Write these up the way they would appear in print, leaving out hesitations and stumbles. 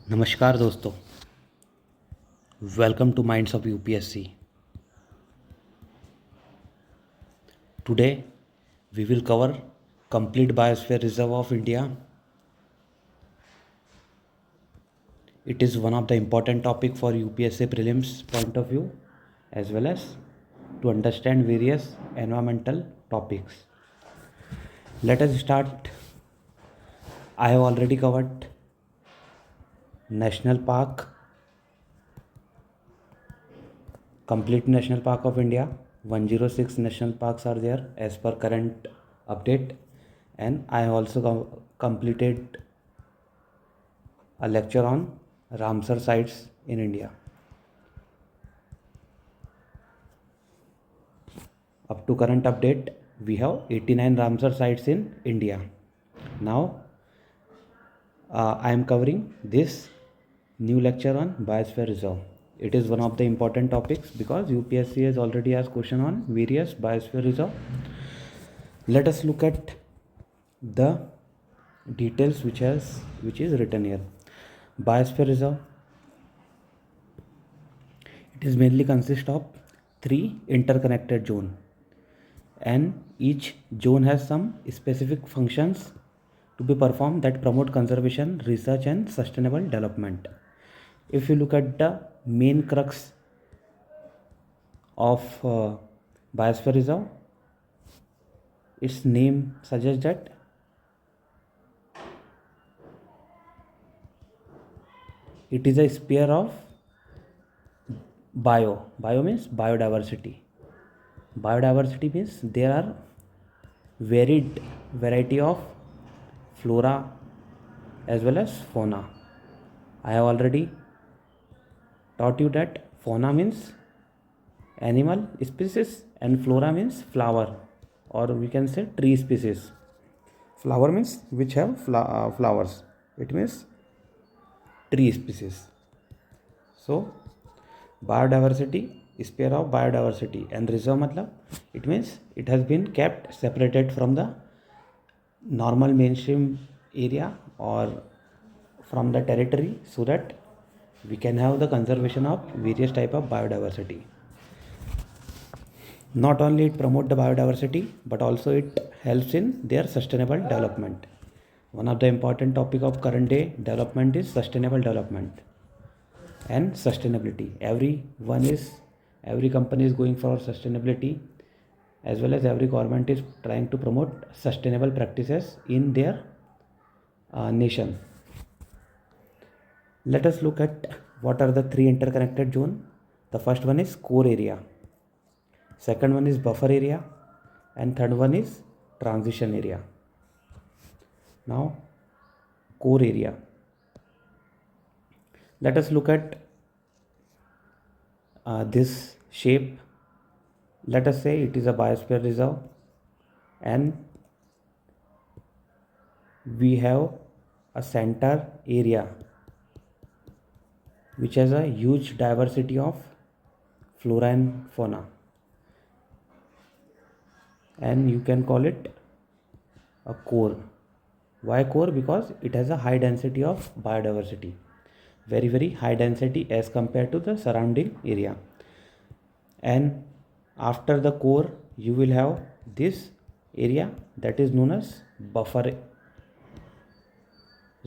नमस्कार दोस्तों, welcome to Minds of UPSC. Today we will cover complete biosphere reserve of India. It is one of the important topic for UPSC prelims point of view as well as to understand various environmental topics. Let us start. I have already covered national park, complete national park of India. 106 national parks are there as per current update, and I have also completed a lecture on Ramsar sites in India. Up to current update, we have 89 Ramsar sites in India. Now I am covering this new lecture on biosphere reserve. It is one of the important topics because UPSC has already asked question on various biosphere reserve. Let us look at the details which is written here. Biosphere reserve, it is mainly consist of 3 interconnected zone, and each zone has some specific functions to be performed that promote conservation, research and sustainable development. If you look at the main crux of biosphere reserve, its name suggests that it is a sphere of bio means biodiversity. Biodiversity means there are varied variety of flora as well as fauna. I have already taught you that fauna means animal species and flora means flower, or we can say tree species. Flower means which have flowers, it means tree species. So biodiversity, sphere of biodiversity, and reserve matlab it means it has been kept separated from the normal mainstream area or from the territory so that we can have the conservation of various type of biodiversity. Not only it promote the biodiversity, but also it helps in their sustainable development. One of the important topic of current day development is sustainable development and sustainability. Every company is going for sustainability, as well as every government is trying to promote sustainable practices in their nation. Let us look at what are the 3 interconnected zone. The first one is core area, second one is buffer area, and third one is transition area. Now core area, let us look at this shape. Let us say it is a biosphere reserve, and we have a center area which has a huge diversity of flora and fauna, and you can call it a core. Why core? Because it has a high density of biodiversity, very high density as compared to the surrounding area. And after the core you will have this area that is known as buffer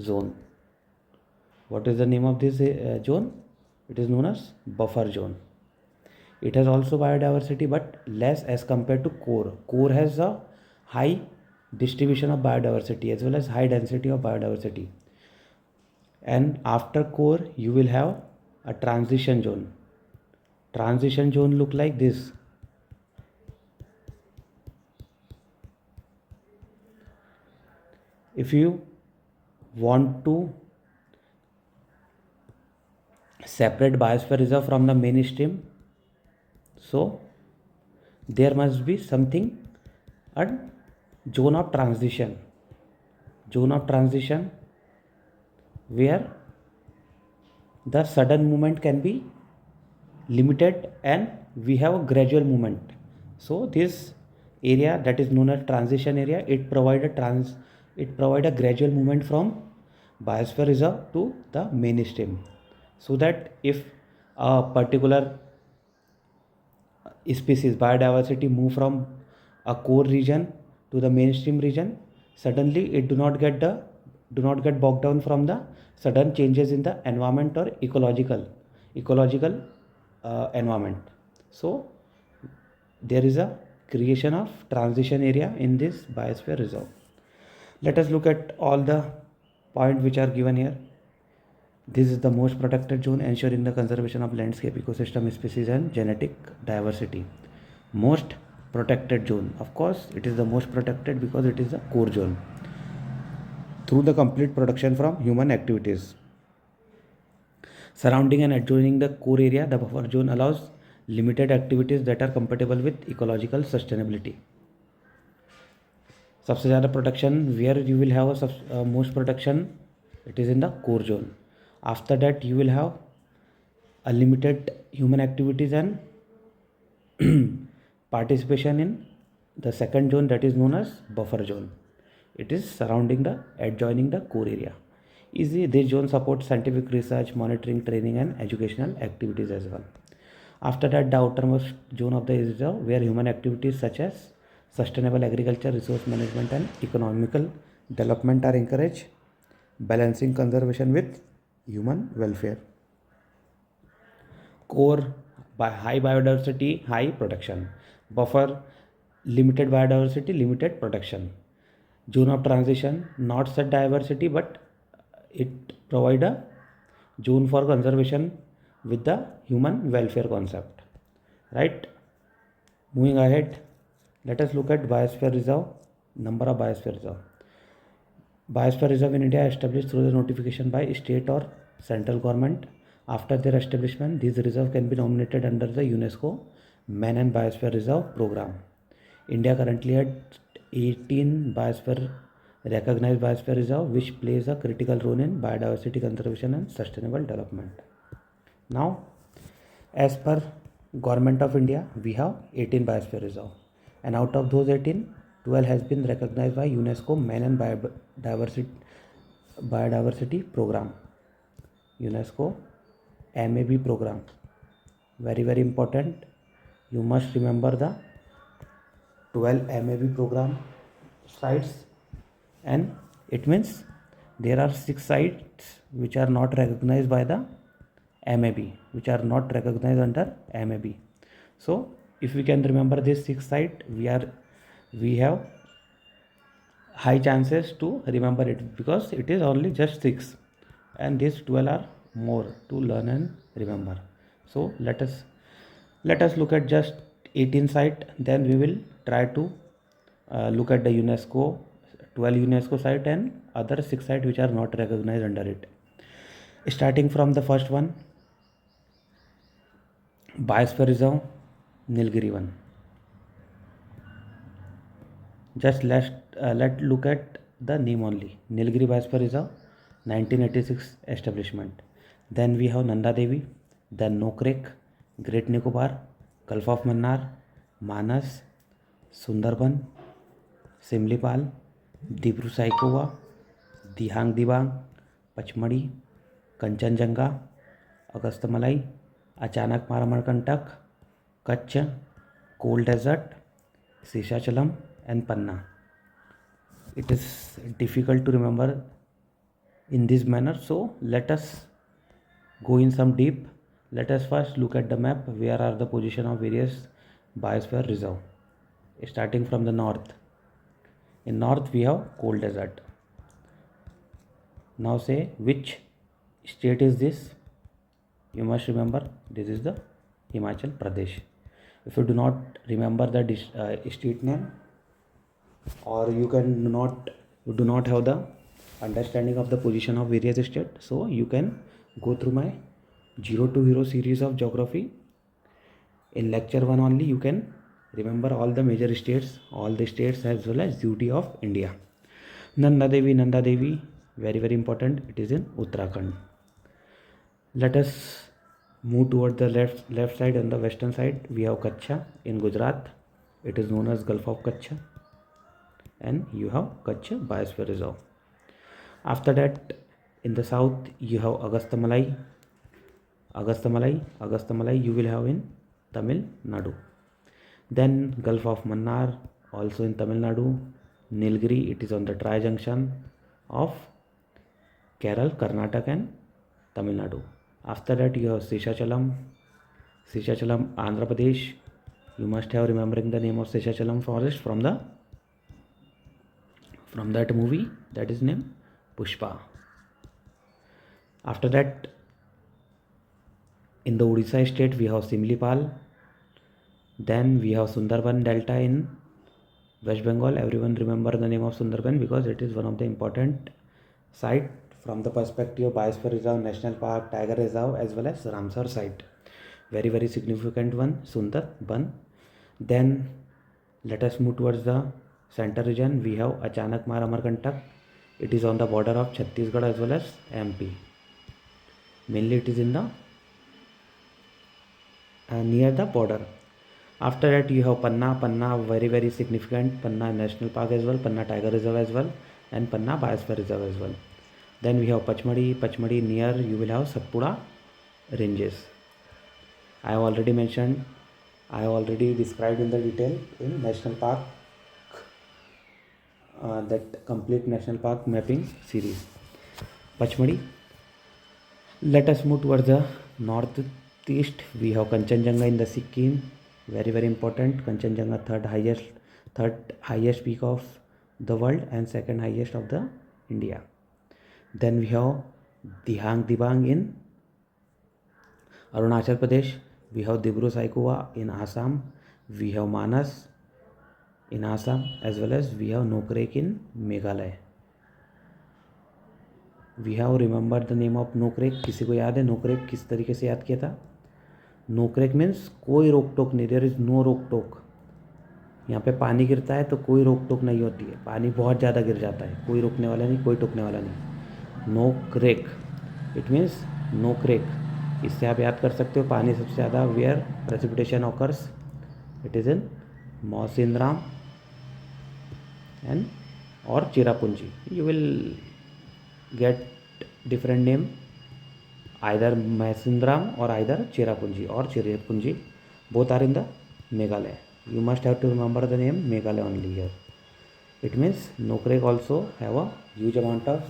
zone. What is the name of this zone? It is known as buffer zone. It has also biodiversity but less as compared to core. Core has a high distribution of biodiversity as well as high density of biodiversity. And after core you will have a transition zone. Transition zone look like this. If you want to separate biosphere reserve from the mainstream, so there must be something, a zone of transition. Zone of transition where the sudden movement can be limited and we have a gradual movement. So this area that is known as transition area, it provide a gradual movement from biosphere reserve to the mainstream, so that if a particular species biodiversity move from a core region to the mainstream region, suddenly it do not get bogged down from the sudden changes in the environment or ecological environment. So there is a creation of transition area in this biosphere reserve. Let us look at all the points which are given here. This is the most protected zone, ensuring the conservation of landscape, ecosystem, species and genetic diversity. Most protected zone. Of course, it is the most protected because it is the core zone. Through the complete protection from human activities. Surrounding and adjoining the core area, the buffer zone allows limited activities that are compatible with ecological sustainability. सबसे ज़्यादा protection where you will have most protection, it is in the core zone. After that you will have a limited human activities and participation in the second zone, that is known as buffer zone. It is surrounding the adjoining the core area. This zone supports scientific research, monitoring, training and educational activities as well. After that, the outermost zone of the reserve where human activities such as sustainable agriculture, resource management and economical development are encouraged, balancing conservation with human welfare. Core by high biodiversity, high protection. Buffer, limited biodiversity, limited protection. Zone of transition, not such diversity but it provide a zone for conservation with the human welfare concept. Right? Moving ahead, let us look at biosphere reserve. Number of biosphere reserve. Biosphere reserve in India are established through the notification by state or central government. After their establishment, these reserves can be nominated under the UNESCO Man and Biosphere Reserve program. India currently has 18 recognized biosphere reserve, which plays a critical role in biodiversity conservation and sustainable development. Now, as per Government of India, we have 18 biosphere reserve, and out of those 18, 12 has been recognized by UNESCO Man and Biodiversity program. UNESCO MAB program, very very important. You must remember the 12 MAB program sites, and it means there are 6 sites which are not recognized by the MAB, which are not recognized under MAB. So if we can remember this 6 site, we have high chances to remember it, because it is only just 6 and these 12 are more to learn and remember. So let us look at just 18 site, then we will try to look at the UNESCO 12 UNESCO site and other 6 sites which are not recognized under it. Starting from the first one, Biosphere Reserve Nilgiri one. Just let's look at the name only. Nilgiri Biosphere Reserve, 1986 establishment. Then we have Nanda Devi, then Nokrek, Great Nicobar, Gulf of Mannar, Manas, Sundarban, Simlipal, Dibru Saikova, Dihang Dibang, Pachmadi, Kanchenjunga, Agastyamalai, Achanak Maramarkantak, Kutch, Cold Desert, Seshachalam and Panna. It is difficult to remember in this manner, so let us go in some deep. Let us first look at the map. Where are the position of various biosphere reserve? Starting from the north. In north we have cold desert. Now say which state is this? You must remember this is the Himachal Pradesh. If you do not remember the state name, or you do not have the understanding of the position of various states, so you can go through my 0 to Hero series of geography. In lecture 1 only you can remember all the major states, all the states as well as duty of India. Nanda Devi, very very important, it is in Uttarakhand. Let us move toward the left side. On the western side we have Kutch in Gujarat. It is known as Gulf of Kutch, and you have Kutch Biosphere Reserve. After that, In the south you have Agasthamalai. You will have in Tamil Nadu. Then Gulf of Mannar, also in Tamil Nadu. Nilgiri, it is on the tri-junction of Kerala, Karnataka and Tamil Nadu. After that you have Seshachalam, Andhra Pradesh. You must have remembering the name of Seshachalam forest from that movie that is named Pushpa. After that, in the Odisha state we have Simlipal. Then we have Sundarban Delta in West Bengal. Everyone remember the name of Sundarban because it is one of the important site from the perspective of Biosphere Reserve, National Park, Tiger Reserve as well as Ramsar site. Very significant one, Sundarban. Then let us move towards the center region. We have Achanakmar Amarkantak. It is on the border of Chhattisgarh as well as MP. Mainly it is in the near the border. After that you have Panna very significant, Panna National Park as well, Panna Tiger Reserve as well and Panna Biosphere Reserve as well. Then we have Pachmadi near you will have Satpura ranges. I have already described in the detail in National Park, that complete National Park mapping series. Pachmadi. Let us move towards the northeast. We have Kanchenjunga in the Sikkim. Very important. Kanchenjunga, third highest peak of the world and second highest of the India. Then we have Dibang in Arunachal Pradesh. We have Dibru Saikua in Assam. We have Manas in Assam as well as we have Nokrek in Meghalaya. We have remembered the name of Nokrek. किसी को याद है नोकरेक किस तरीके से याद किया था? नोकरेक मीन्स कोई रोक टोक नहीं, देयर इज नो रोक टोक. यहाँ पे पानी गिरता है तो कोई रोक टोक नहीं होती है, पानी बहुत ज़्यादा गिर जाता है, कोई रोकने वाला नहीं, कोई टोकने वाला नहीं. Nokrek, it means no crack. इससे आप याद कर सकते हो पानी सबसे ज़्यादा where precipitation occurs, it is in Mawsynram and और Cherrapunji. You will get different name, either Mausinram or either Cherrapunji or Cherrapunji, both are in the Meghalaya. You must have to remember the name Meghalaya only here. It means Nokrek also have a huge amount of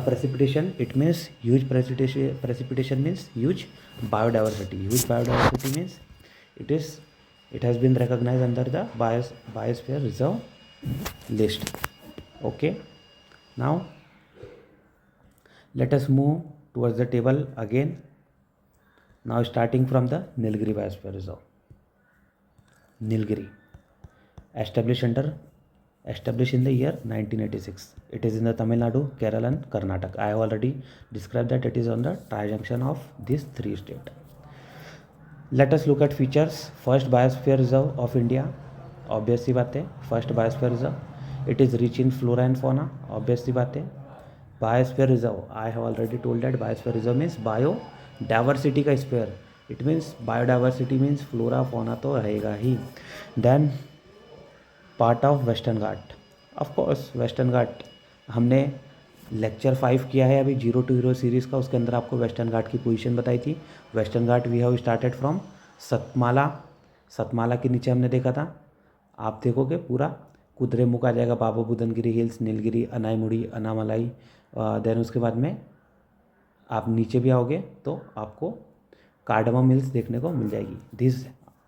precipitation. It means huge precipitation means huge biodiversity. Huge biodiversity means it has been recognized under the Biosphere Reserve list. Okay, now let us move towards the table again. Now starting from the Nilgiri Biosphere Reserve. Nilgiri, established in the year 1986. It is in the Tamil Nadu, Kerala and Karnataka. I have already described that it is on the tri-junction of these three states. Let us look at features. First Biosphere Reserve of India. Obviously बात है, first Biosphere Reserve. It is rich in flora and fauna. Obviously बात है. Biosphere Reserve, I have already told that Biosphere Reserve means biodiversity का sphere. It means biodiversity means flora fauna तो रहेगा ही. Then part of Western Ghat. Of course Western Ghat हमने lecture 5 किया है अभी 0 to 0 सीरीज़ का, उसके अंदर आपको वेस्टर्न घाट की पोजीशन बताई थी. Western Ghat we have started from Satmala के नीचे हमने देखा था. आप देखोगे पूरा कुद्रेमुख आ जाएगा, बाबा बुदनगिरी हिल्स, नीलगिरी, अनाईमुड़ी, अनामलाई. देन उसके बाद में आप नीचे भी आओगे तो आपको कार्डमम हिल्स देखने को मिल जाएगी. This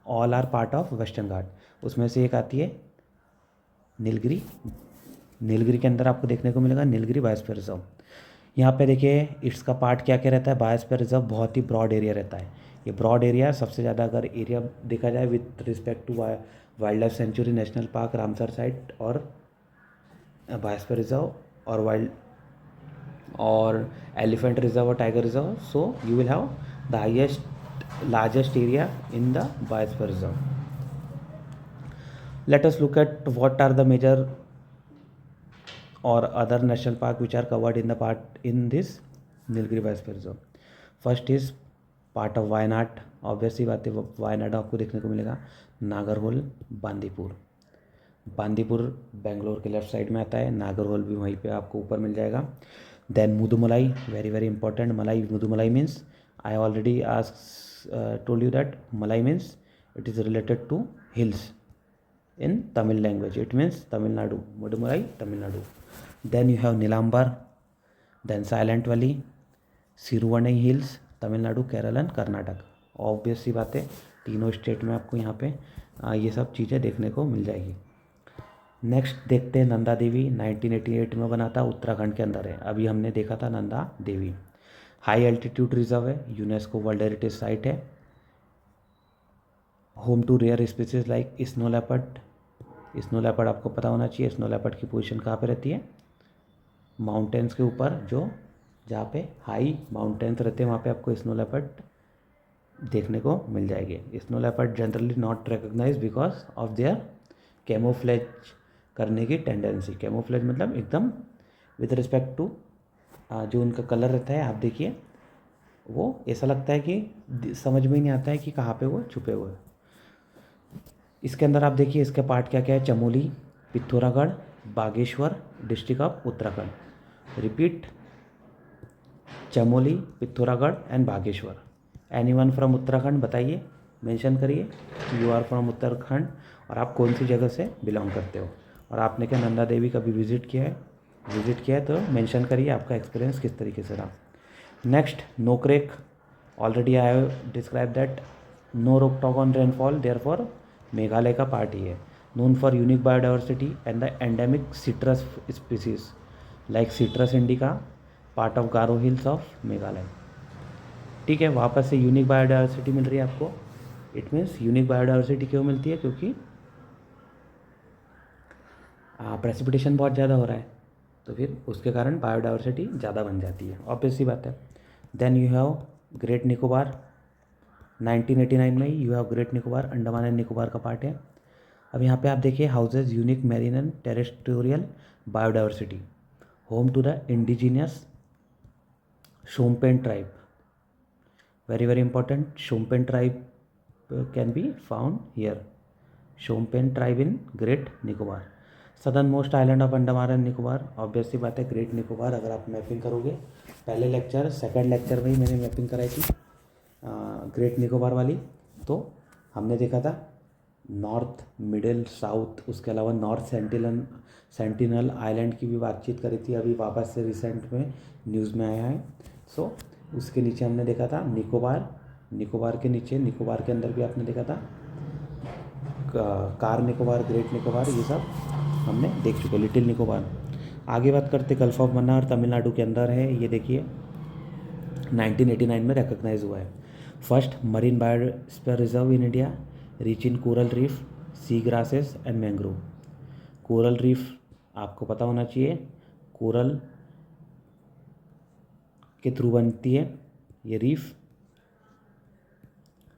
all are part of western Ghat. उसमें से एक आती है नीलगिरी. नीलगिरी के अंदर आपको देखने को मिलेगा नीलगिरी बायोस्फीयर रिजर्व. यहाँ पे देखिए इसका पार्ट क्या क्या रहता है. बायोस्फीयर रिजर्व बहुत ही ब्रॉड एरिया रहता है. ये ब्रॉड एरिया सबसे ज़्यादा अगर एरिया देखा जाए with respect to wild life sanctuary, national park, Ramsar site और बायोस्फीयर रिजर्व और वाइल्ड और एलिफेंट रिजर्व और tiger reserve. So you will have the largest area in the biosphere reserve. Let us look at what are the major or other national park which are covered in this Nilgiri Biosphere Reserve. First is part of Wayanad. Obviously बात है वायनाड आपको देखने को मिलेगा. नागरहोल, बांदीपुर. बांदीपुर बेंगलोर के left side में आता है. नागरहोल भी वहीं पे आपको ऊपर मिल जाएगा. Then Mudumalai, very very important. Mudumalai means, I already told you that Malai means it is related to hills in Tamil language. It means Tamil Nadu. Mudumalai, Tamil Nadu. Then you have Nilambar, then Silent Valley, Siruvani hills, Tamil Nadu, Kerala and Karnataka. Obvious सी बात है, तीनों state में आपको यहाँ पे ये सब चीज़ें देखने को मिल जाएगी. नेक्स्ट देखते हैं नंदा देवी. 1988 में बना था, उत्तराखंड के अंदर है. अभी हमने देखा था Nanda Devi. High altitude reserve है, यूनेस्को वर्ल्ड हेरिटेज साइट है. Home to rare species like snow leopard. Snow leopard आपको पता होना चाहिए. स्नो लेपर्ड की पोजीशन कहाँ पे रहती है? माउंटेन्स के ऊपर, जो जहाँ पे हाई माउंटेन्स रहते हैं वहाँ पे आपको स्नो लेपर्ड देखने को मिल जाएंगे. Snow leopard generally not recognise because of their camouflage करने की टेंडेंसी. कैमोफ्लेज मतलब एकदम विद रिस्पेक्ट टू जो उनका कलर रहता है. आप देखिए, वो ऐसा लगता है कि समझ में ही नहीं आता है कि कहाँ पे वो छुपे हुए. इसके अंदर आप देखिए, इसके पार्ट क्या क्या है. Chamoli, Pithoragarh, Bageshwar, district of Uttarakhand. Repeat, Chamoli, Pithoragarh and Bageshwar. Anyone from Uttarakhand बताइए, मेंशन करिए कि यू आर फ्रॉम उत्तराखंड और आप कौन सी जगह से बिलोंग करते हो. और आपने क्या नंदा देवी कभी विजिट किया है तो मेंशन करिए आपका एक्सपीरियंस किस तरीके से रहा. Next, Nokrek. Already I have describe that. No रोकटॉक ऑन रेनफॉल, देयरफॉर मेघालय का पार्ट ही है. Known for unique biodiversity and the endemic citrus species like citrus indica, part of Garo hills of Meghalaya. ठीक है, वापस से यूनिक बायोडाइवर्सिटी मिल रही है आपको. इट मीन्स यूनिक बायोडाइवर्सिटी क्यों मिलती है? क्योंकि प्रेसिपिटेशन बहुत ज़्यादा हो रहा है, तो फिर उसके कारण बायोडाइवर्सिटी ज़्यादा बन जाती है. ऑब्वियस सी बात है. Then you have great Nicobar. 1989 में ही you have great Nicobar, Andaman and Nicobar का पार्ट है. अब यहाँ पे आप देखिए, houses unique marine and terrestrial biodiversity, home to the indigenous Shompen tribe. very important, Shompen tribe can be found here. Shompen tribe in Great Nicobar. Southern most island of Andaman and Nicobar. Obvious सी बात है, great Nicobar. अगर आप mapping करोगे, पहले lecture second lecture में ही मैंने mapping कराई थी ग्रेट निकोबार वाली. तो हमने देखा था नॉर्थ, मिडिल, साउथ, उसके अलावा नॉर्थ सेंटिनल आइलैंड की भी बातचीत करी थी. अभी वापस से रिसेंट में न्यूज़ में आया है. सो उसके नीचे हमने देखा था निकोबार के नीचे, निकोबार के अंदर भी आपने देखा था कार निकोबार, ग्रेट निकोबार, ये सब हमने देख चुके. लिटिल निकोबार. आगे बात करते, गल्फ ऑफ मन्नार तमिलनाडु के अंदर है. ये देखिए 1989 में रिकॉग्नाइज हुआ है. First marine biosphere reserve in India, rich in coral reef, sea grasses and mangrove. Coral reef आपको पता होना चाहिए, कोरल के थ्रू बनती है ये रीफ.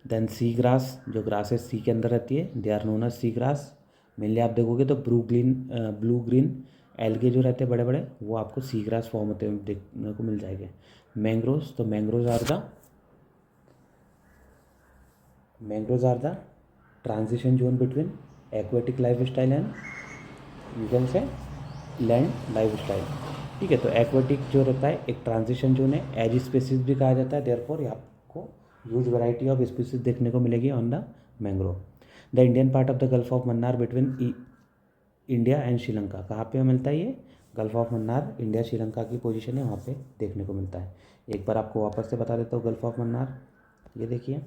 देन सी ग्रास, जो ग्रासेस सी के अंदर रहती है, they are known as sea grass. Mainly आप देखोगे तो ब्लू ग्रीन एल्गे जो रहते हैं बड़े बड़े, वो आपको सी ग्रास फॉर्म होते हुए देखने को मिल जाएंगे. मैंग्रोव्स, तो mangroves are the transition zone between aquatic life style and you can say land life style. ठीक है, तो एक्वेटिक जो रहता है एक ट्रांजिशन जोन है, एज स्पीसीज भी कहा जाता है. देयरफॉर आपको ह्यूज वैरायटी ऑफ स्पीसीज देखने को मिलेगी on the mangrove. The Indian part of the gulf of Mannar between India and Sri Lanka. कहाँ पे मिलता है ये? Gulf of Mannar, India Sri Lanka की पोजीशन है, वहाँ पे देखने को मिलता है. एक बार आपको वापस से बता देता हूँ गल्फ ऑफ मन्नार. ये देखिए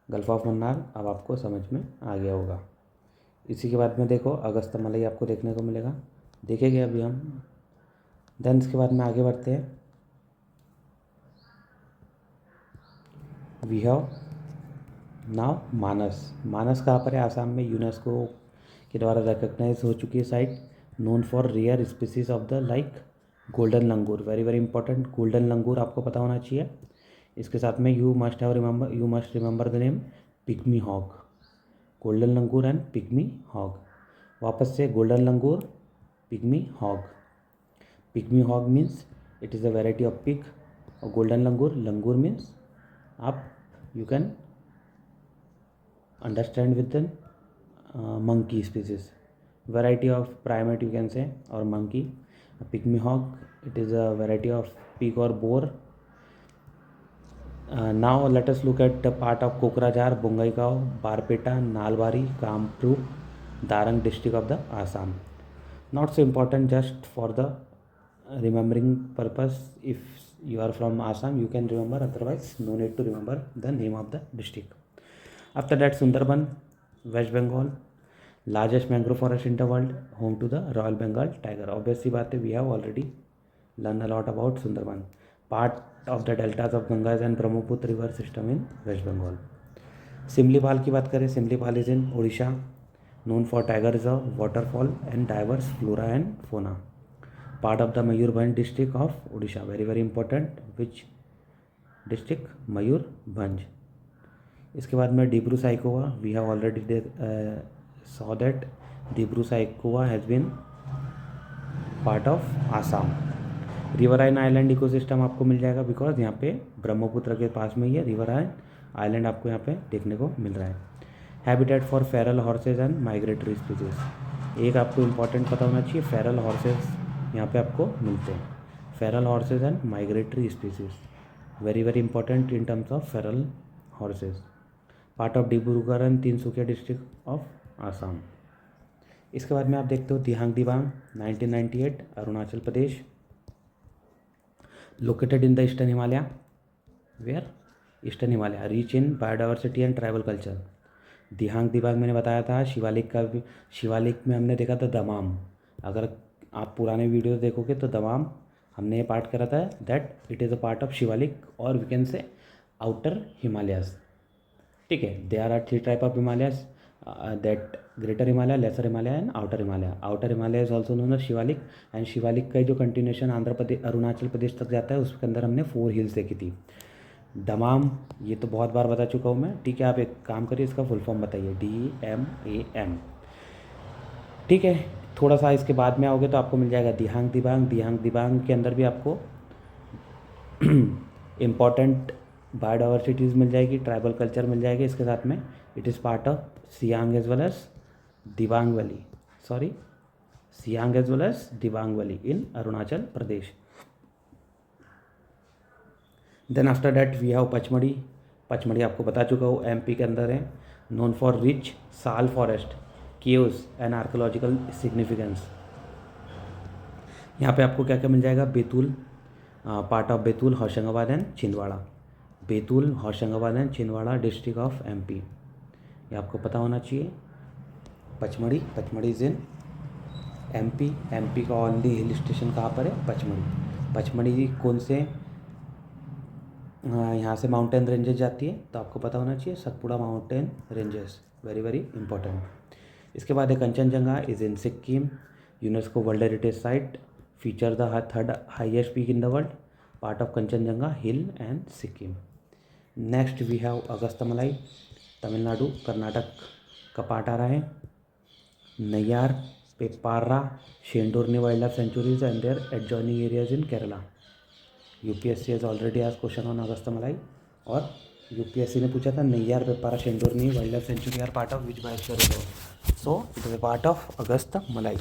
गल्फ ऑफ मन्नार, अब आपको समझ में आ गया होगा. इसी के बाद में देखो अगस्त मलई आपको देखने को मिलेगा, देखेंगे अभी हम. देन इसके बाद में आगे बढ़ते हैं. वी हैव नाउ मानस. मानस कहाँ पर है? आसाम में. यूनेस्को के द्वारा रिकॉग्नाइज हो चुकी है site. Known for rare species of the like golden langur. Very important, golden langur आपको पता होना चाहिए. इसके साथ में you must remember the name pygmy hog. Golden langur and pygmy hog. वापस से golden langur, pygmy hog. Pygmy hog means it is a variety of pig. और गोल्डन लंगूर मीन्स आप you can understand with the monkey species, variety of primate you can से, और monkey. Pygmy hawk, it is a variety of pig or boar. Now let us look at the part of Kokrajhar, Bongaigaon, Barpeta, Nalbari, Kamrup, Darang district of the Assam. Not so important, just for the remembering purpose. If you are from Assam, you can remember, otherwise no need to remember the name of the district. After that, Sundarban, West Bengal, largest mangrove forest in the world, home to the Royal Bengal tiger. Obviously बात है, we have already learned a lot about Sundarban. Part of the deltas of Ganges and Brahmaputra river system in West Bengal. Similipal की बात करें, Similipal is in Orissa, known for tiger reserve, waterfall and diverse flora and fauna. Part of the Mayurbhanj district of Odisha. Very very important. Which district? Mayurbhanj. इसके बाद में Dibru Saikhowa, we have already saw that Dibru Saikhowa has been part of Assam. Riverine island ecosystem आपको मिल जाएगा, because यहाँ पे ब्रह्मपुत्र के पास में ही है. रिवराइन आइलैंड आपको यहाँ पे देखने को मिल रहा है. Habitat for Feral horses and migratory species. एक आपको इंपॉर्टेंट पता होना चाहिए, फेरल हॉर्सेज यहाँ पे आपको मिलते हैं. Feral horses and migratory species, very very important in terms of feral horses. Part of Dibrugarh and Tinsukia district of Assam. इसके बाद में आप देखते हो Dihang Dibang 1998, Arunachal Pradesh. Located in the eastern Himalaya. Where? Eastern Himalaya. Rich in biodiversity and tribal culture. Dihang Dibang मैंने बताया था. शिवालिक का भी, शिवालिक में हमने देखा था दमाम. अगर आप पुराने वीडियोस देखोगे तो दमाम हमने ये पार्ट करा था, that it is a part of Shivalik, और we can say outer Himalayas. ठीक है. There are 3 type of Himalayas, that greater Himalaya, lesser Himalaya and outer Himalaya. Outer Himalaya is also known as Shivalik. And Shivalik का जो कंटिन्यूशन आंध्र प्रदेश, अरुणाचल प्रदेश तक जाता है, उसके अंदर हमने 4 हिल्स देखी थी. दमाम, ये तो बहुत बार बता चुका हूँ मैं. ठीक है, आप एक काम करिए, इसका फुल फॉर्म बताइए. DMAM. ठीक है. थोड़ा सा इसके बाद में आओगे तो आपको मिल जाएगा दिहांग दिबांग. दिहांग दिबांग के अंदर भी आपको इम्पॉर्टेंट बायोडाइवर्सिटीज़ मिल जाएगी, ट्राइबल कल्चर मिल जाएगी. इसके साथ में it is part of Siang as well as Dibang valley, sorry Siang as well as Dibang valley in Arunachal Pradesh. Then after that we have Pachmarhi. Pachmarhi आपको बता चुका हूँ, MP के अंदर है. Known for rich sal forest, caves and archaeological significance. यहाँ पे आपको क्या क्या मिल जाएगा? Betul, part of Betul, Hoshangabad and Chhindwara. Betul, Hoshangabad and Chhindwara district of MP. ये आपको पता होना चाहिए. Pachmarhi, Pachmarhi is in MP का ओनली हिल स्टेशन कहाँ पर है? पचमढ़ी. पचमढ़ी कौन से यहाँ से माउंटेन रेंजेस जाती है, तो आपको पता होना चाहिए Satpura mountain ranges, very very important. इसके बाद है Kanchenjunga is in Sikkim, UNESCO world heritage site, feature the 3rd highest peak in the world, part of Kanchenjunga hill and Sikkim. Next we have Agasthyamalai, Tamil Nadu Karnataka का पार्ट आ रहा है. Neyyar, Peppara, Shendurney wild life sanctuaries and their adjoining areas in Kerala. UPSC has already asked question on Agasthyamalai, और UPSC ने पूछा था Neyyar, Peppara, Shendurney wild life sanctuary are part of which biosphere reserve. So it is a part of Agasthyamalai,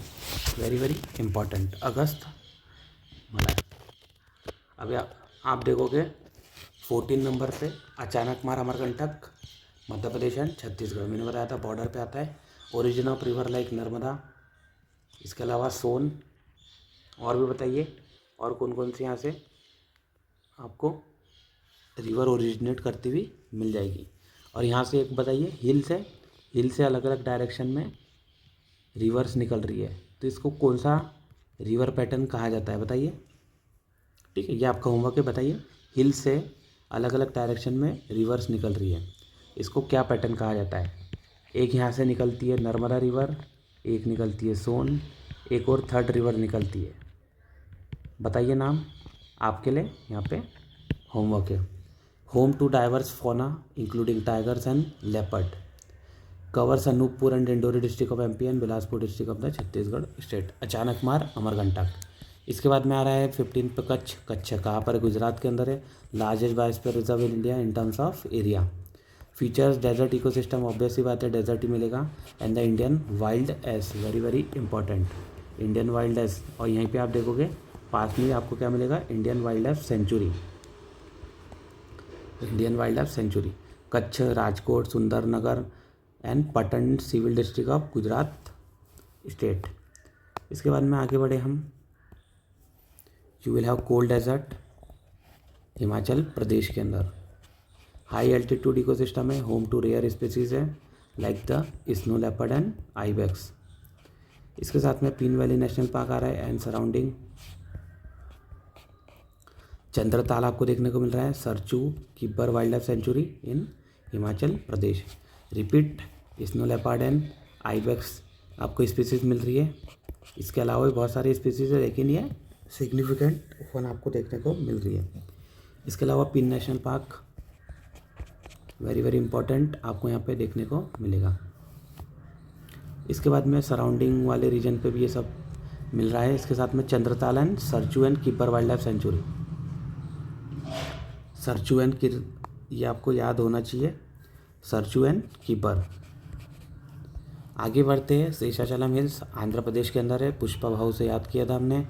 very very important. Agasthyamalai. अभी आप देखोगे 14 number पे अचानक मार अमरकंटक, मध्य प्रदेश एंड छत्तीसगढ़. मैंने बताया था बॉर्डर पे आता है. Origin of river like Narmada. इसके अलावा सोन. और भी बताइए, और कौन कौन से यहाँ से आपको रिवर ओरिजिनेट करती हुई मिल जाएगी. और यहाँ से एक बताइए, हिल से अलग अलग डायरेक्शन में रिवर्स निकल रही है, तो इसको कौन सा रिवर पैटर्न कहा जाता है बताइए. ठीक है, ये आपका होमवर्क है. बताइए, हिल से अलग अलग डायरेक्शन में रिवर्स निकल रही है, इसको क्या पैटर्न कहा जाता है. एक यहाँ से निकलती है नर्मदा रिवर, एक निकलती है सोन, एक और 3rd रिवर निकलती है. बताइए नाम आपके लिए, यहाँ पे होमवर्क है. Home to diverse fauna including tigers and leopard. Covers Anuppur and Dindori district of MP and Bilaspur district of the Chhattisgarh state. अचानक मार अमरकंटक. इसके बाद में आ रहा है 15 पे कच्छ. कच्छ कहाँ पर है? गुजरात के अंदर है. Largest biosphere reserve in India in terms of area. Features desert ecosystem, obviously बात है डेजर्ट ही मिलेगा. And the Indian wild ass, very very important. Indian wild life, और यहीं पे आप देखोगे पास में ही आपको क्या मिलेगा, Indian wild life sanctuary. Indian wild life sanctuary Kutch, Rajkot, Sundarnagar and Patan civil district of Gujarat state. इसके बाद में आगे बढ़े हम, you will have cold desert Himachal Pradesh के अंदर। हाई एल्टीट्यूड इकोसिस्टम है, होम टू रेयर स्पीसीज है like the snow leopard and ibex. इसके साथ में पीन वैली नेशनल पार्क आ रहा है एंड सराउंडिंग। चंद्रताल आपको देखने को मिल रहा है, Sarchu Kibber wild life century in Himachal Pradesh. Repeat snow leopard and ibex आपको स्पीसीज मिल रही है। इसके अलावा भी बहुत सारी स्पीसीज है, लेकिन ये सिग्निफिकेंट वन आपको देखने को मिल रही है। इसके अलावा pin national park very very important आपको यहाँ पे देखने को मिलेगा। इसके बाद में सराउंडिंग वाले रीजन पे भी ये सब मिल रहा है। इसके साथ में Chandratal and Sarchu and Kibber wild life century. Sarchu and ये आपको याद होना चाहिए, सरचू एंड किब्बर। आगे बढ़ते हैं, शेषाचलम हिल्स आंध्र प्रदेश के अंदर है, पुष्पा भाऊ से याद किया था हमने।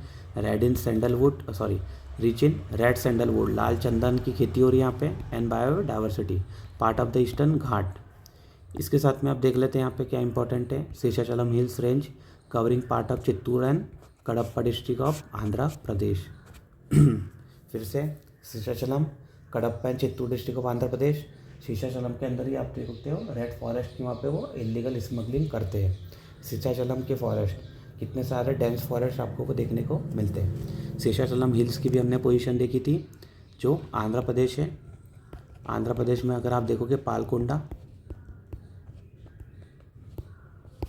रिच इन रेड सैंडलवुड, लाल चंदन की खेती हो रही है यहाँ पे, and biodiversity part of the eastern Ghat. इसके साथ में आप देख लेते हैं यहाँ पे क्या इंपॉर्टेंट है। Seshachalam hills range covering part of Chittoor and Kadapa district of Andhra Pradesh. फिर से Seshachalam, Kadapa and Chittoor district of Andhra Pradesh. Seshachalam के अंदर ही आप देख सकते हो रेड फॉरेस्ट की, वहाँ पे वो इलीगल स्मगलिंग करते हैं। शेषाचलम के फॉरेस्ट कितने सारे डेंस फॉरेस्ट आपको को देखने को मिलते हैं। शेषाचलम हिल्स की भी हमने पोजीशन देखी थी, जो आंध्र प्रदेश है। आंध्र प्रदेश में अगर आप देखोगे पालकोंडा,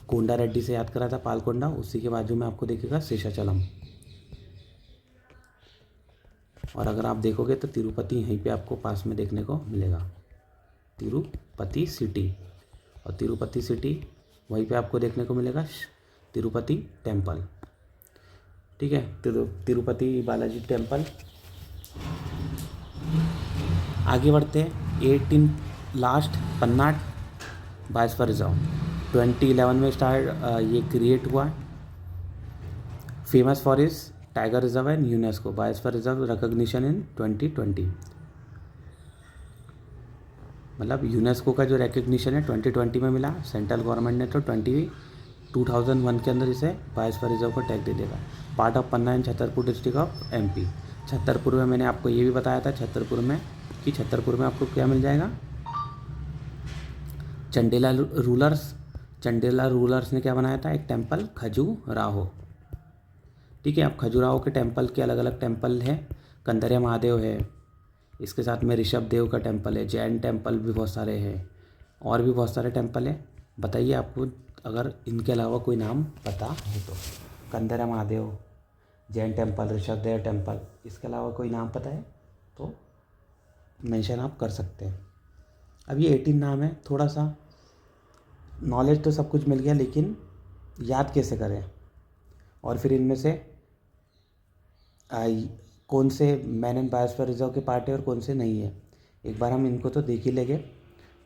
कोंडा रेड्डी से याद करा था पालकोंडा, उसी के बाजू में आपको देखेगा शेषाचलम। और अगर आप देखोगे तो तिरुपति यहीं पे आपको पास में देखने को मिलेगा, तिरुपति सिटी। और तिरुपति सिटी वहीं पे आपको देखने को मिलेगा तिरुपति टेम्पल। ठीक है, तिरुपति बालाजी टेम्पल। आगे बढ़ते हैं, 18 लास्ट पन्ना बायोस्फीयर रिजर्व 2011 में ये क्रिएट हुआ। Famous for is tiger reserve and UNESCO biosphere reserve recognition in 2020। मतलब यूनेस्को का जो रिकॉग्निशन है 2020 में मिला, सेंट्रल गवर्नमेंट ने तो 2001 के अंदर इसे बायोस्फीयर रिजर्व को टैग दे देगा। Part of Panna and Chhatarpur district of MP. Chhatarpur में मैंने आपको ये भी बताया था छतरपुर में आपको क्या मिल जाएगा, चंडेला रूलर्स ने क्या बनाया था, एक टेम्पल खजुराहो। ठीक है, अब खजुराहो के टेम्पल के अलग अलग टेम्पल हैं। कंदरिया महादेव है, इसके साथ में ऋषभ देव का टेम्पल है, जैन टेम्पल भी बहुत सारे हैं, और भी बहुत सारे टेम्पल हैं। बताइए आपको अगर इनके अलावा कोई नाम पता है तो। कंदरिया महादेव, जैन टेम्पल, ऋषभ देव टेम्पल, इसके अलावा कोई नाम पता है तो मेंशन आप कर सकते हैं। अब ये 18 नाम है, थोड़ा सा नॉलेज तो सब कुछ मिल गया, लेकिन याद कैसे करें, और फिर इनमें से कौन से मैन एंड बायोस्फीयर रिजर्व के पार्ट है और कौन से नहीं है, एक बार हम इनको तो देख ही लेंगे।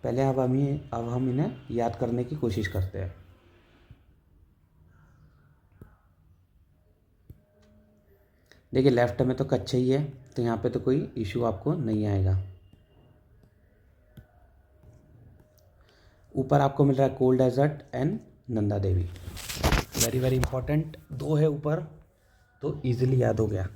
पहले अब हम इन्हें याद करने की कोशिश करते हैं। देखिए लेफ्ट में तो कच्छ ही है, तो यहाँ पे तो कोई इशू आपको नहीं आएगा। ऊपर आपको मिल रहा है cold desert and Nanda Devi, very very important, 2 है ऊपर तो इजीली याद हो गया।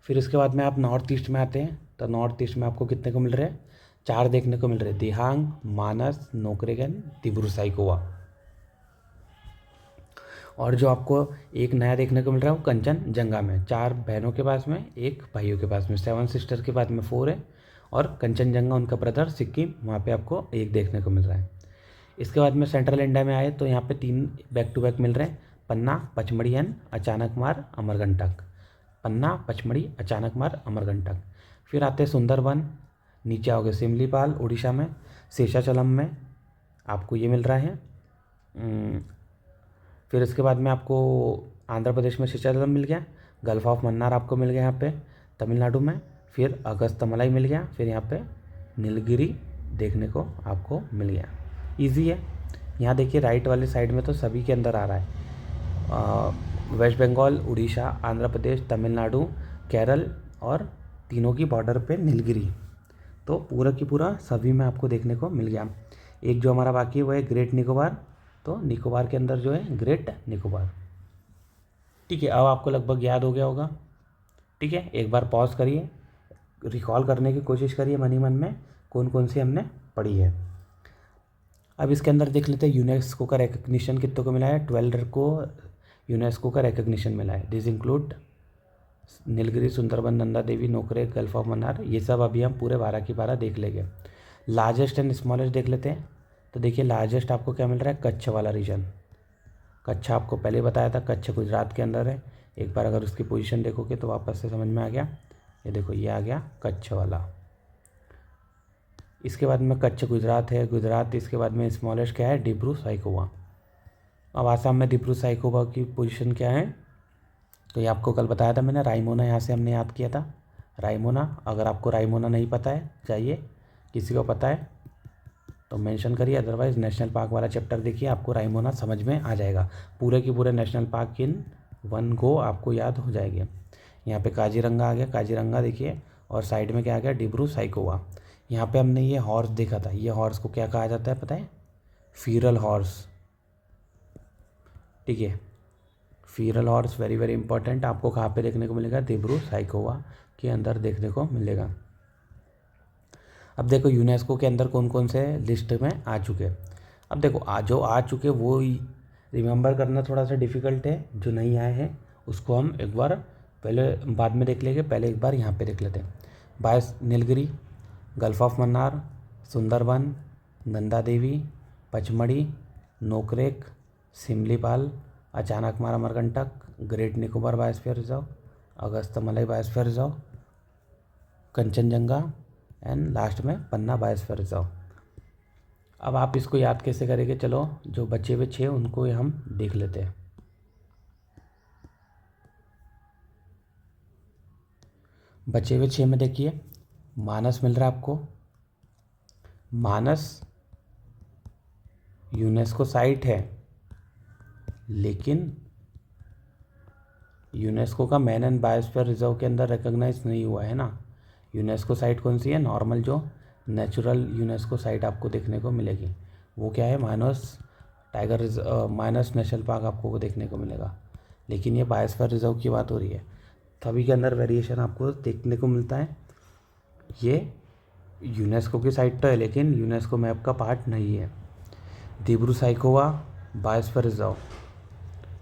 फिर इसके बाद में आप नॉर्थ ईस्ट में आते हैं, तो नॉर्थ ईस्ट में आपको कितने को मिल रहे हैं, 4 देखने को मिल रहे हैं, दिहांग, मानस, नोकरेगन, दिब्रू साइकोवा। और जो आपको एक नया देखने को मिल रहा है वो कंचनजंगा में, 4 बहनों के पास में, 1 भाइयों के पास में, 7 सिस्टर के पास में 4 है, और कंचनजंगा उनका ब्रदर सिक्किम, वहाँ पे आपको 1 देखने को मिल रहा है। इसके बाद में सेंट्रल इंडिया में आए तो यहाँ पे 3 बैक टू बैक मिल रहे हैं, पन्ना, पचमढ़ी एंड अचानकमार अमरकंटक। पन्ना, पचमढ़ी, अचानकमार, अमरकंटक। फिर आते हैं सुंदरबन, नीचे आओगे सिमलीपाल उड़ीसा में, शेषाचलम में आपको ये मिल रहा है। फिर इसके बाद में आपको आंध्र प्रदेश में शेषाचलम मिल गया, गल्फ ऑफ मन्नार आपको मिल गया यहाँ पे तमिलनाडु में, फिर अगस्तमलाई मिल गया, फिर यहाँ पे नीलगिरी देखने को आपको मिल गया। इजी है। यहाँ देखिए राइट वाले साइड में तो सभी के अंदर आ रहा है, वेस्ट बंगाल, उड़ीसा, आंध्र प्रदेश, तमिलनाडु, केरल और तीनों की बॉर्डर पे नीलगिरी। तो पूरा की पूरा सभी में आपको देखने को मिल गया। एक जो हमारा बाकी है वो है ग्रेट निकोबार। तो निकोबार के अंदर जो है ग्रेट निकोबार। ठीक है, अब आपको लगभग याद हो गया होगा। ठीक है, एक बार पॉज करिए, रिकॉल करने की कोशिश करिए मन ही मन में कौन कौन सी हमने पढ़ी है। अब इसके अंदर देख लेते हैं यूनेस्को का रिकग्निशन कितनों को मिला है। 12 को यूनेस्को का रिकग्निशन मिला है। This include Nilgiri, Sundarban, Nanda Devi, Nokrek, gulf of Mannar. ये सब अभी हम पूरे 12 की 12 देख लेंगे। लार्जेस्ट एंड स्मॉलेस्ट देख लेते हैं। तो देखिए लार्जेस्ट आपको क्या मिल रहा है, कच्छ वाला रीजन। कच्छ आपको पहले बताया था, कच्छ गुजरात के अंदर है। एक बार अगर उसकी पोजीशन देखोगे तो वापस से समझ में आ गया। ये देखो ये आ गया कच्छ वाला। इसके बाद में कच्छ गुजरात है, गुजरात। इसके बाद में स्मॉलेस्ट क्या है, डिब्रू साइखोवा। अब आसाम में डिब्रू साइखोवा की पोजीशन क्या है, तो ये आपको कल बताया था मैंने, रायमोना यहाँ से हमने याद किया था। रायमोना, अगर आपको रायमोना नहीं पता है, चाहिए किसी को पता है तो मेंशन करिए, अदरवाइज़ नेशनल पार्क वाला चैप्टर देखिए, आपको रायमोना समझ में आ जाएगा। पूरे की पूरे national park in one go आपको याद हो जाएंगे। यहाँ पे काजीरंगा आ गया, काजीरंगा देखिए, और साइड में क्या आ गया, डिब्रू साइखोवा। यहाँ पे हमने ये हॉर्स देखा था, ये हॉर्स को क्या कहा जाता है पता है, फीरल हॉर्स। ठीक है, feral horse very very important. आपको कहाँ पे देखने को मिलेगा, डिब्रू साइखोवा के अंदर देखने को मिलेगा। अब देखो यूनेस्को के अंदर कौन कौन से लिस्ट में आ चुके। अब देखो जो आ चुके वो रिमेंबर करना थोड़ा सा डिफ़िकल्ट है, जो नहीं आए हैं उसको हम एक बार पहले बाद में देख लेंगे, पहले एक बार यहाँ पे देख लेते हैं। बायस Nilgiri, gulf of Mannar, Sundarban, Nanda Devi, Pachmarhi, Nokrek, Similipal, Achanakmar Amarkantak, great Nicobar biosphere reserve, Agasthyamalai biosphere reserve, Kanchenjunga and last में पन्ना बायोस्फीयर रिजर्व। अब आप इसको याद कैसे करेंगे, चलो जो बचे हुए 6 उनको हम देख लेते हैं। बचे हुए 6 में देखिए मानस मिल रहा है आपको। मानस यूनेस्को साइट है, लेकिन यूनेस्को का मैन एंड बायोस्फीयर रिजर्व के अंदर रिकॉग्नाइज नहीं हुआ है ना। यूनेस्को साइट कौन सी है, नॉर्मल जो नेचुरल यूनेस्को साइट आपको देखने को मिलेगी वो क्या है, मानस टाइगर मानस नेशनल पार्क आपको वो देखने को मिलेगा। लेकिन ये बायोस्फीयर रिजर्व की बात हो रही है, सभी के अंदर वेरिएशन आपको देखने को मिलता है। ये यूनेस्को की साइट तो है लेकिन यूनेस्को मैप का पार्ट नहीं है। Dibru Saikhowa biosphere reserve,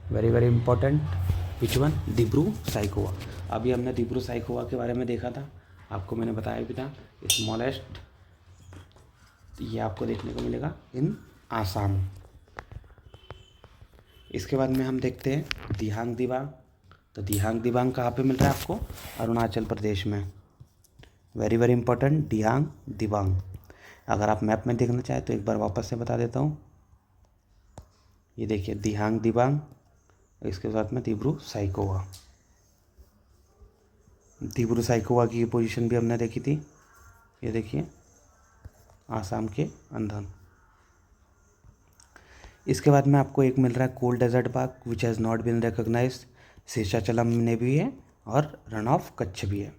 very very important. Which one, Dibru Saikhowa. अभी हमने डिब्रू साइखोवा के बारे में देखा था, आपको मैंने बताया भी था। स्मॉलेस्ट ये आपको देखने को मिलेगा इन आसाम। इसके बाद में हम देखते हैं दिहांग दिबांग। तो दिहांग दिबांग कहाँ पे मिल रहा है आपको, अरुणाचल प्रदेश में। वेरी वेरी इंपॉर्टेंट, दिहांग दिबांग। अगर आप मैप में देखना चाहें तो एक बार वापस से बता देता हूँ। ये देखिए दिहांग दिबांग, इसके साथ में डिब्रू साइखोवा। डिब्रू साइखोवा की पोजीशन भी हमने देखी थी, ये देखिए आसाम के अंदर। इसके बाद में आपको एक मिल रहा है cold desert park which has not been recognised. Seshachalam में भी है और रन ऑफ कच्छ भी है।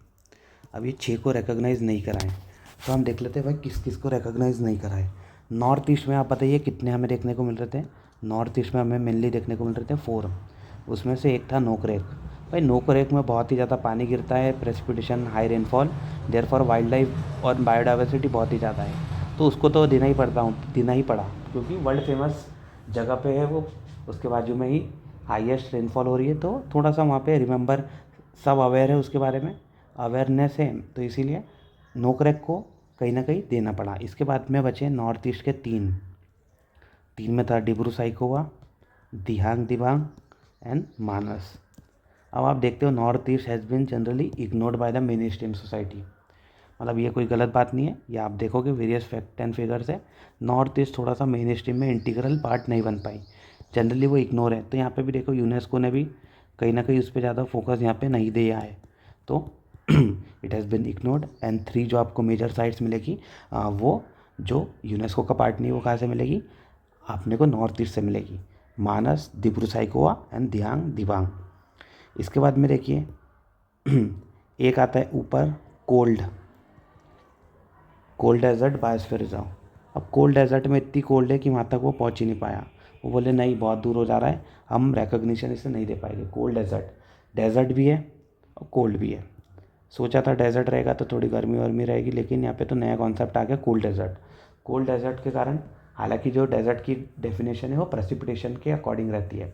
अब ये 6 को रिकॉग्नाइज नहीं कराएं, तो हम देख लेते हैं भाई किस किस को रिकॉग्नाइज नहीं कराए। नॉर्थ ईस्ट में आप बताइए कितने हमें देखने को मिल रहे थे। नॉर्थ ईस्ट में हमें मेनली देखने को मिल रहे थे 4, उसमें से एक था नोकरेक। भाई नोकरेक में बहुत ही ज़्यादा पानी गिरता है, precipitation, high rainfall, therefore wild life और बायोडाइवर्सिटी बहुत ही ज़्यादा है, तो उसको तो देना ही पड़ा क्योंकि वर्ल्ड फेमस जगह पे है वो। उसके बाजू में ही हाईएस्ट रेनफॉल हो रही है, तो थोड़ा सा वहाँ पे रिमेंबर, सब अवेयर है उसके बारे में, अवेयरनेस है, तो इसीलिए नोकरेक को कहीं ना कहीं देना पड़ा। इसके बाद में बचे नॉर्थ ईस्ट के 3 में था डिब्रू साइखोवा, दिहांग दिबांग एंड मानस। अब आप देखते हो north east has been generally ignored by the main stream society. मतलब ये कोई गलत बात नहीं है, ये आप देखोगे वेरियस फैक्ट एंड फिगर्स है। नॉर्थ ईस्ट थोड़ा सा मेन स्ट्रीम में इंटीग्रल पार्ट नहीं बन पाई, जनरली वो इग्नोर है। तो यहाँ पे भी देखो यूनेस्को ने भी कहीं ना कहीं उस पर ज़्यादा फोकस यहाँ पे नहीं दिया है, तो it has been ignored. And 3 जो आपको मेजर साइट्स मिलेगी वो जो यूनेस्को का पार्ट नहीं वो कहाँ से मिलेगी, आपने को नॉर्थ ईस्ट से मिलेगी। मानस, दिब्रू साइकोवा एंड दियांग दिबांग। इसके बाद में देखिए एक आता है ऊपर कोल्ड डेजर्ट बायोस्फीयर रिजर्व। अब कोल्ड डेजर्ट में इतनी कोल्ड है कि वहाँ तक वो पहुँच ही नहीं पाया। वो बोले नहीं, बहुत दूर हो जा रहा है, हम रिकॉग्निशन इसे नहीं दे पाएंगे। कोल्ड डेजर्ट भी है और कोल्ड भी है। सोचा था डेजर्ट रहेगा तो थोड़ी गर्मी वर्मी रहेगी, लेकिन यहाँ पे तो नया कॉन्सेप्ट आ गया कोल्ड डेजर्ट। कोल्ड डेजर्ट के कारण, हालांकि जो डेजर्ट की डेफिनेशन है वो प्रेसिपिटेशन के अकॉर्डिंग रहती है,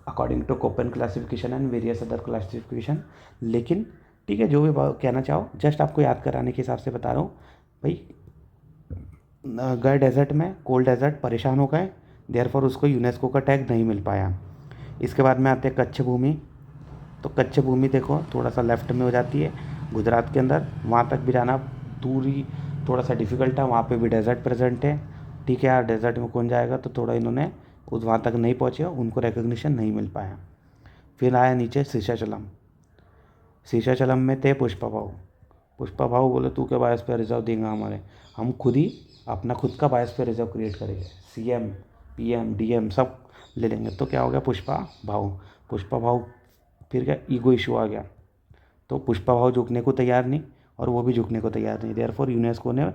according to Koppen classification and various other classification. लेकिन ठीक है, जो भी कहना चाहो, जस्ट आपको याद कराने के हिसाब से बता रहा हूँ भाई। गए डेजर्ट में, कोल्ड डेजर्ट परेशान हो गए, देयरफॉर उसको यूनेस्को का टैग नहीं मिल पाया। इसके बाद में आते हैं कच्छ भूमि। तो कच्छ भूमि देखो थोड़ा सा लेफ्ट में हो जाती है गुजरात के अंदर, वहाँ तक भी जाना दूरी थोड़ा सा डिफ़िकल्ट है, वहाँ पे भी डेजर्ट प्रेजेंट है। ठीक है यार, डेजर्ट में कौन जाएगा, तो थोड़ा इन्होंने उस वहाँ तक नहीं पहुँचे, उनको रिकग्निशन नहीं मिल पाया। फिर आया नीचे शीशाचलम में थे पुष्पा भाऊ बोले तू क्या बायोस्फीयर रिजर्व देंगे हमारे, हम खुद ही अपना खुद का बायोस्फीयर रिजर्व क्रिएट करेंगे, सीएम पीएम डीएम सब ले लेंगे। तो क्या हो गया, पुष्पा भाऊ फिर क्या ईगो इशू आ गया। तो पुष्पा भाऊ झुकने को तैयार नहीं और वो भी झुकने को तैयार नहीं, देयरफॉर यूनेस्को ने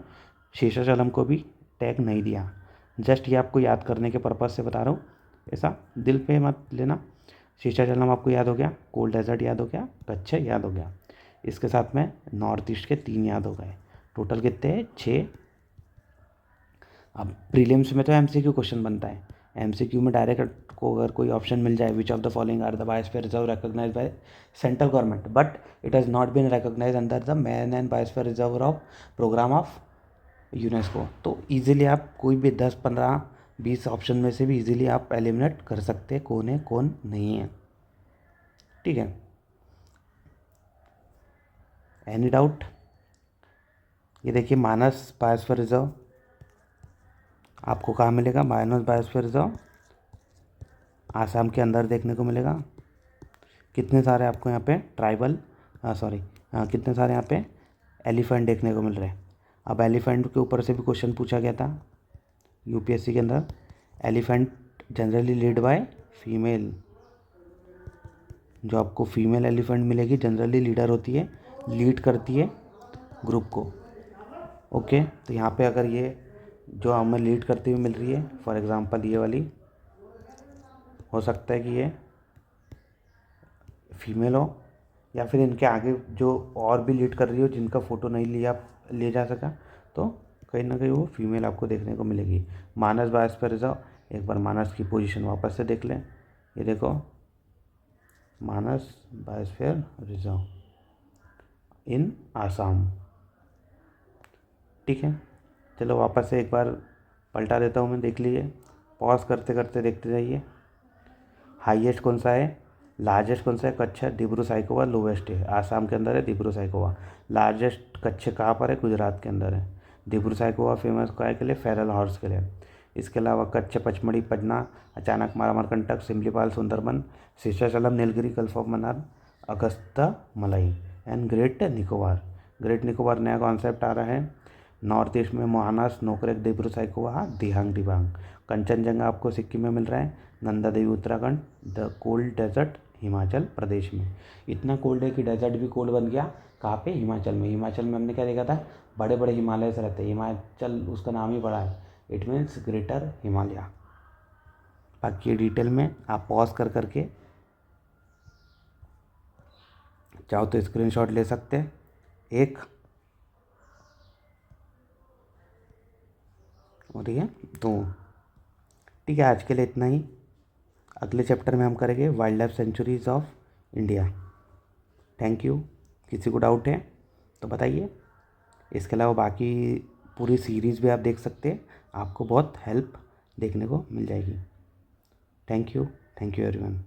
शेषाचलम को भी टैग नहीं दिया। जस्ट ये आपको याद करने के पर्पज़ से बता रहा हूँ, ऐसा दिल पे मत लेना। शेषाचलम आपको याद हो गया, कोल्ड डेजर्ट याद हो गया, कच्छ याद हो गया। इसके साथ में नॉर्थ ईस्ट के 3 याद हो गए। टोटल कितने हैं, 6। अब प्रीलिम्स में तो एमसीक्यू क्वेश्चन बनता है। एमसीक्यू में डायरेक्ट को अगर कोई ऑप्शन मिल जाए, which of the following are the biosphere reserve recognised by central government but it has not been recognised under the man and biosphere reserve of programme of UNESCO, तो easily आप कोई भी 10, 15, 20 option में से भी easily आप eliminate कर सकते हैं कौन है कौन नहीं है। ठीक है, एनी डाउट? ये देखिए मानस बायोस्फीयर रिजर्व आपको कहाँ मिलेगा, मानस बायोस्फीयर रिजर्व आसाम के अंदर देखने को मिलेगा। कितने सारे आपको यहाँ पे ट्राइबल कितने सारे यहाँ पे एलिफेंट देखने को मिल रहे हैं। अब एलिफेंट के ऊपर से भी क्वेश्चन पूछा गया था यूपीएससी के अंदर। Elephant generally lead by female, जो आपको फीमेल एलिफेंट मिलेगी जनरली लीडर होती है, लीड करती है ग्रुप को। ओके, तो यहाँ पे अगर ये जो हमें लीड करती हुई मिल रही है, फॉर एग्जांपल ये वाली, हो सकता है कि ये फीमेल हो, या फिर इनके आगे जो और भी लीड कर रही हो जिनका फ़ोटो नहीं ले जा सका, तो कहीं ना कहीं वो फीमेल आपको देखने को मिलेगी। मानस बायोस्फीयर रिजर्व, एक बार मानस की पोजीशन वापस से देख लें। ये देखो मानस बायोस्फीयर रिजर्व इन आसाम। ठीक है, चलो वापस से एक बार पलटा देता हूँ मैं, देख लीजिए, पॉज करते करते देखते जाइए। हाईएस्ट कौन सा है, लार्जेस्ट कौन सा है, कच्छ है, दिब्रू साइकोवा लोवेस्ट है, आसाम के अंदर है दिब्रू साइकोवा। लार्जेस्ट कच्छ कहाँ पर है, गुजरात के अंदर है। दिब्रू साइकोवा फेमस काय के लिए, फेरल हॉर्स के लिए। इसके अलावा Kutch, Pachmarhi, Panna, Achanakmar Amarkantak, Similipal, Sundarban, Seshachalam, Nilgiri, gulf of Mannar, Agasthyamalai and great Nicobar नया कॉन्सेप्ट आ रहा है। नॉर्थ ईस्ट में मोहानास, नोकरेक, दिब्रू साइकोवा, दिहांग दिबांग। कंचनजंगा आपको सिक्किम में मिल रहा है, Nanda Devi Uttarakhand, the cold desert Himachal Pradesh में। इतना कोल्ड है कि डेजर्ट भी कोल्ड बन गया, कहाँ पे, हिमाचल में। हिमाचल में हमने क्या देखा था, बड़े बड़े हिमालय से रहते हैं, हिमाचल उसका नाम ही पड़ा है, इट मीन्स ग्रेटर हिमालय। बाकी डिटेल में आप पॉज कर करके चाहो तो स्क्रीनशॉट ले सकते हैं एक, और ये तो ठीक है। आज के लिए इतना ही, अगले चैप्टर में हम करेंगे wild life centuries of India. Thank you. किसी को डाउट है तो बताइए। इसके अलावा बाकी पूरी सीरीज़ भी आप देख सकते हैं, आपको बहुत हेल्प देखने को मिल जाएगी। Thank you everyone.